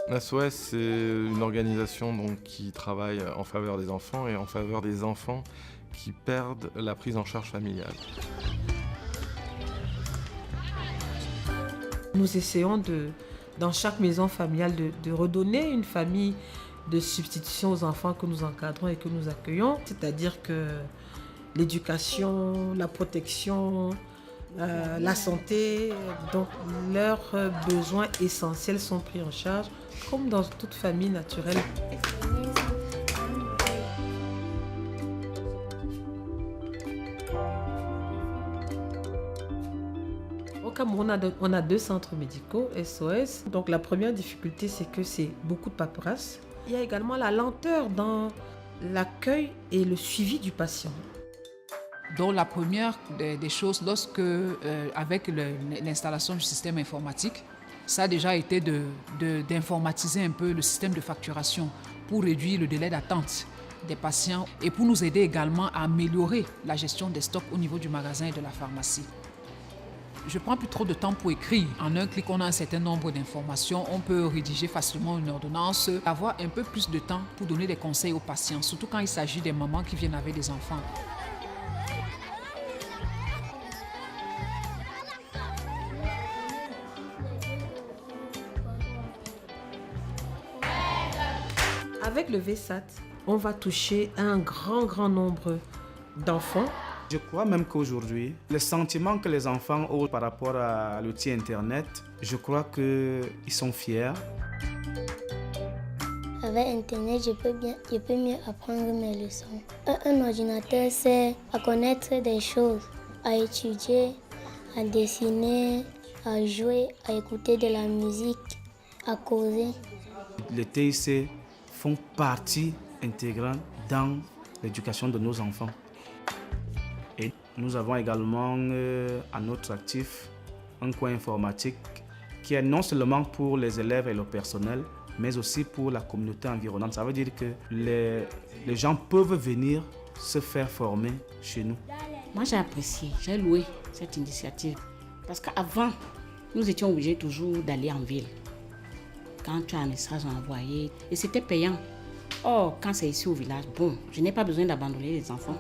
SOS, c'est une organisation donc, qui travaille en faveur des enfants et en faveur des enfants qui perdent la prise en charge familiale. Nous essayons dans chaque maison familiale de redonner une famille de substitution aux enfants que nous encadrons et que nous accueillons. C'est-à-dire que l'éducation, la protection, la santé, donc leurs besoins essentiels sont pris en charge, comme dans toute famille naturelle. Au Cameroun, on a 2 centres médicaux, SOS. Donc la première difficulté, c'est que c'est beaucoup de paperasse. Il y a également la lenteur dans l'accueil et le suivi du patient. Donc la première des choses, avec l'installation du système informatique, ça a déjà été d'informatiser un peu le système de facturation pour réduire le délai d'attente des patients et pour nous aider également à améliorer la gestion des stocks au niveau du magasin et de la pharmacie. Je ne prends plus trop de temps pour écrire. En un clic, on a un certain nombre d'informations. On peut rédiger facilement une ordonnance, avoir un peu plus de temps pour donner des conseils aux patients, surtout quand il s'agit des mamans qui viennent avec des enfants. Avec le VSAT, on va toucher un grand nombre d'enfants. Je crois même qu'aujourd'hui, le sentiment que les enfants ont par rapport à l'outil Internet, je crois qu'ils sont fiers. Avec Internet, je peux mieux apprendre mes leçons. Un ordinateur sert à connaître des choses, à étudier, à dessiner, à jouer, à écouter de la musique, à causer. Les TIC font partie intégrante dans l'éducation de nos enfants. Et nous avons également à notre actif un coin informatique qui est non seulement pour les élèves et le personnel, mais aussi pour la communauté environnante. Ça veut dire que les gens peuvent venir se faire former chez nous. Moi, j'ai apprécié, j'ai loué cette initiative. Parce qu'avant, nous étions obligés toujours d'aller en ville. Quand tu as un message à envoyer, et c'était payant. Or, quand c'est ici au village, bon, je n'ai pas besoin d'abandonner les enfants.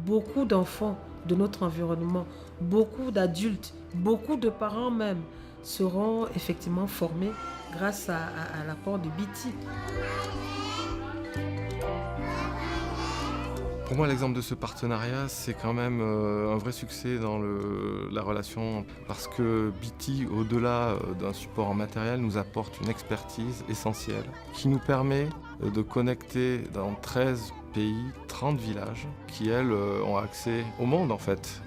Beaucoup d'enfants de notre environnement, beaucoup d'adultes, beaucoup de parents même seront effectivement formés grâce à l'apport de BT. Pour moi, l'exemple de ce partenariat, c'est quand même un vrai succès dans la relation parce que BT, au-delà d'un support matériel, nous apporte une expertise essentielle qui nous permet de connecter dans 13 pays, 30 villages qui, elles, ont accès au monde en fait.